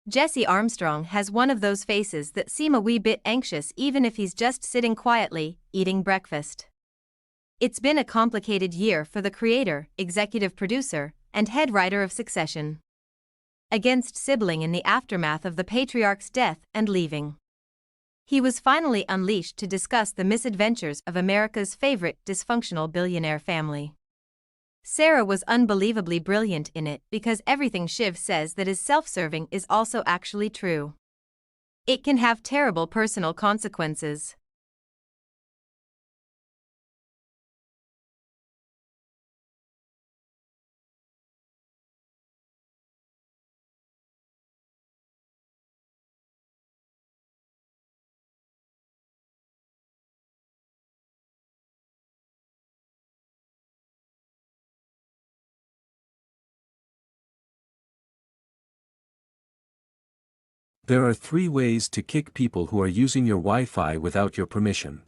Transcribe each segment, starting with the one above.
Jesse Armstrong has one of those faces that seem a wee bit anxious even if he's just sitting quietly, eating breakfast. It's been a complicated year for the creator, executive producer, and head writer of Succession. Against sibling in the aftermath of the patriarch's death and leaving. He was finally unleashed to discuss the misadventures of America's favorite dysfunctional billionaire family. Sarah was unbelievably brilliant in it because everything Shiv says that is self-serving is also actually true. It can have terrible personal consequences. There are 3 ways to kick people who are using your Wi-Fi without your permission.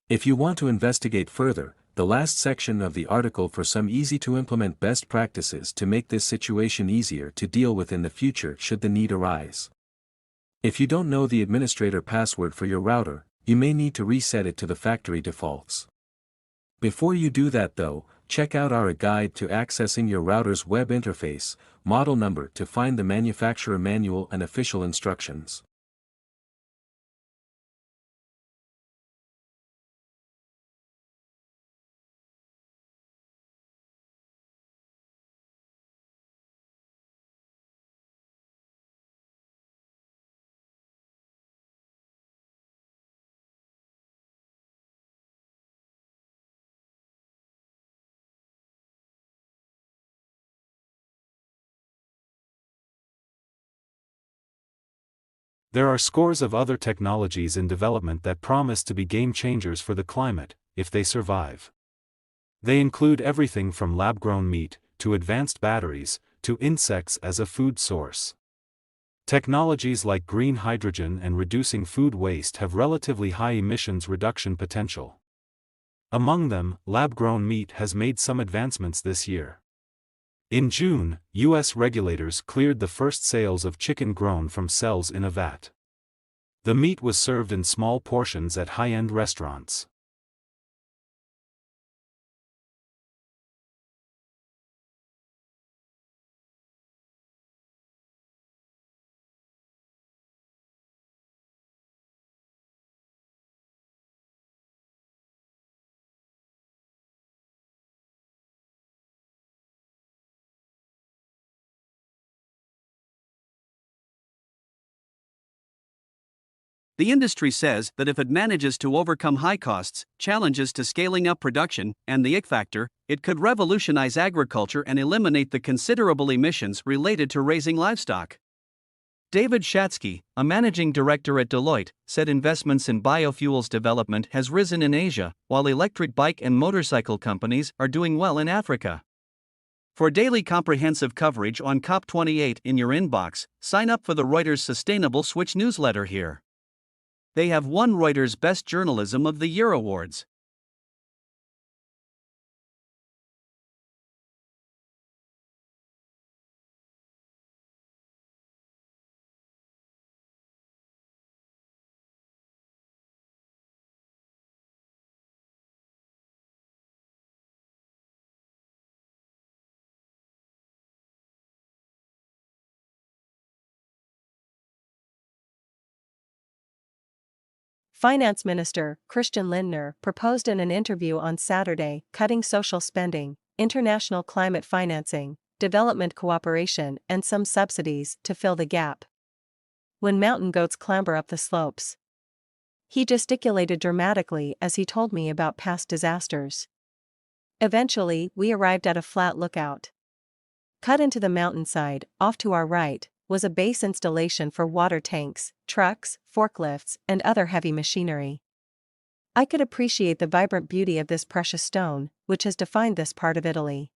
If you want to investigate further, the last section of the article for some easy-to-implement best practices to make this situation easier to deal with in the future should the need arise. If you don't know the administrator password for your router, you may need to reset it to the factory defaults. Before you do that though, check out our guide to accessing your router's web interface, model number to find the manufacturer manual and official instructions. There are scores of other technologies in development that promise to be game changers for the climate, if they survive. They include everything from lab-grown meat, to advanced batteries, to insects as a food source. Technologies like green hydrogen and reducing food waste have relatively high emissions reduction potential. Among them, lab-grown meat has made some advancements this year. In June, U.S. regulators cleared the first sales of chicken grown from cells in a vat. The meat was served in small portions at high-end restaurants. The industry says that if it manages to overcome high costs, challenges to scaling up production, and the ick factor, it could revolutionize agriculture and eliminate the considerable emissions related to raising livestock. David Shatsky, a managing director at Deloitte, said investments in biofuels development has risen in Asia, while electric bike and motorcycle companies are doing well in Africa. For daily comprehensive coverage on COP28 in your inbox, sign up for the Reuters Sustainable Switch newsletter here. They have won Reuters Best Journalism of the Year awards. Finance Minister Christian Lindner proposed in an interview on Saturday cutting social spending, international climate financing, development cooperation, and some subsidies to fill the gap. When mountain goats clamber up the slopes. He gesticulated dramatically as he told me about past disasters. Eventually, we arrived at a flat lookout. Cut into the mountainside, off to our right, was a base installation for water tanks, trucks, forklifts, and other heavy machinery. I could appreciate the vibrant beauty of this precious stone, which has defined this part of Italy.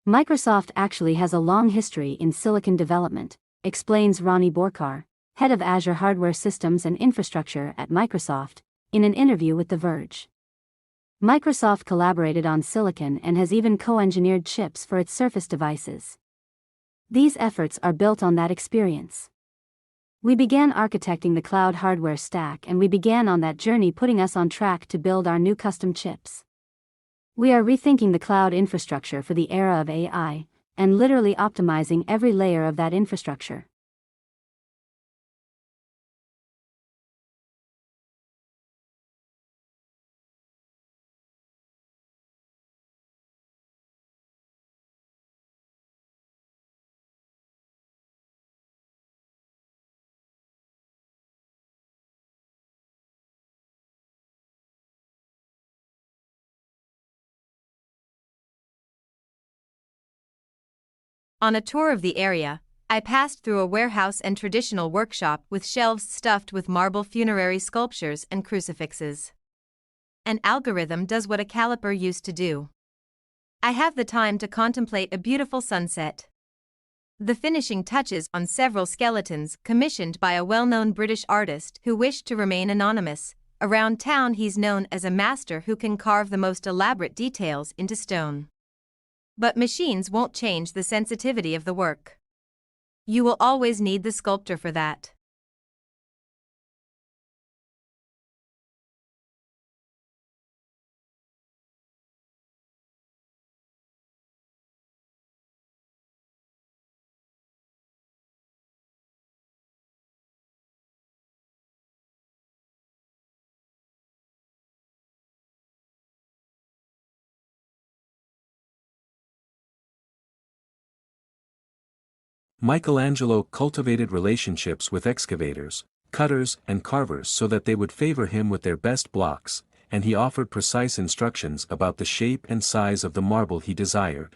Microsoft actually has a long history in silicon development, explains Ronnie Borkar, head of Azure Hardware Systems and Infrastructure at Microsoft, in an interview with The Verge. Microsoft collaborated on silicon and has even co-engineered chips for its Surface devices. These efforts are built on that experience. We began architecting the cloud hardware stack, and we began on that journey, putting us on track to build our new custom chips. We are rethinking the cloud infrastructure for the era of AI, and literally optimizing every layer of that infrastructure. On a tour of the area, I passed through a warehouse and traditional workshop with shelves stuffed with marble funerary sculptures and crucifixes. An algorithm does what a caliper used to do. I have the time to contemplate a beautiful sunset. The finishing touches on several skeletons commissioned by a well-known British artist who wished to remain anonymous. Around town he's known as a master who can carve the most elaborate details into stone. But machines won't change the sensitivity of the work. You will always need the sculptor for that. Michelangelo cultivated relationships with excavators, cutters, and carvers so that they would favor him with their best blocks, and he offered precise instructions about the shape and size of the marble he desired.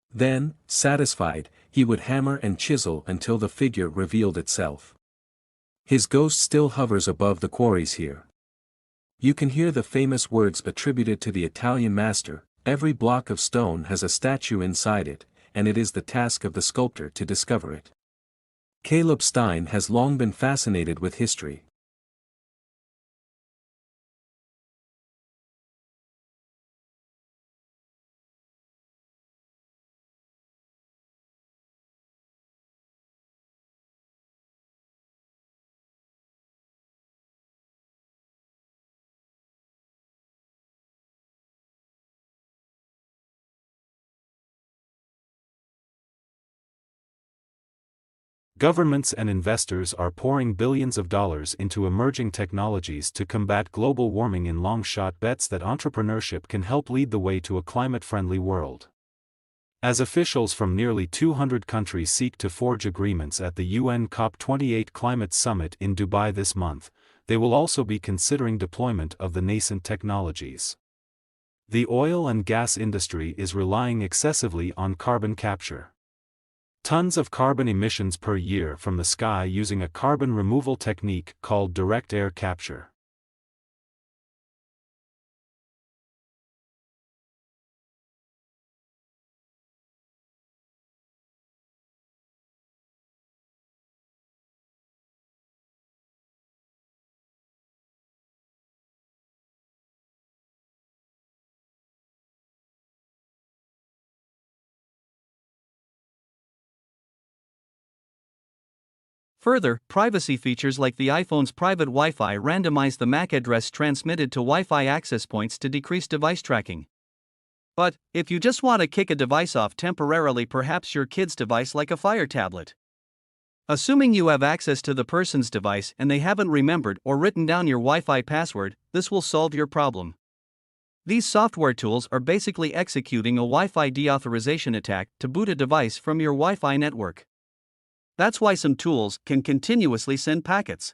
Then, satisfied, he would hammer and chisel until the figure revealed itself. His ghost still hovers above the quarries here. You can hear the famous words attributed to the Italian master: every block of stone has a statue inside it, and it is the task of the sculptor to discover it. Caleb Stein has long been fascinated with history. Governments and investors are pouring billions of dollars into emerging technologies to combat global warming in long-shot bets that entrepreneurship can help lead the way to a climate-friendly world. As officials from nearly 200 countries seek to forge agreements at the UN COP28 Climate Summit in Dubai this month, they will also be considering deployment of the nascent technologies. The oil and gas industry is relying excessively on carbon capture. Tons of carbon emissions per year from the sky using a carbon removal technique called direct air capture. Further, privacy features like the iPhone's private Wi-Fi randomize the MAC address transmitted to Wi-Fi access points to decrease device tracking. But, if you just want to kick a device off temporarily, perhaps your kid's device like a Fire tablet. Assuming you have access to the person's device and they haven't remembered or written down your Wi-Fi password, this will solve your problem. These software tools are basically executing a Wi-Fi deauthorization attack to boot a device from your Wi-Fi network. That's why some tools can continuously send packets.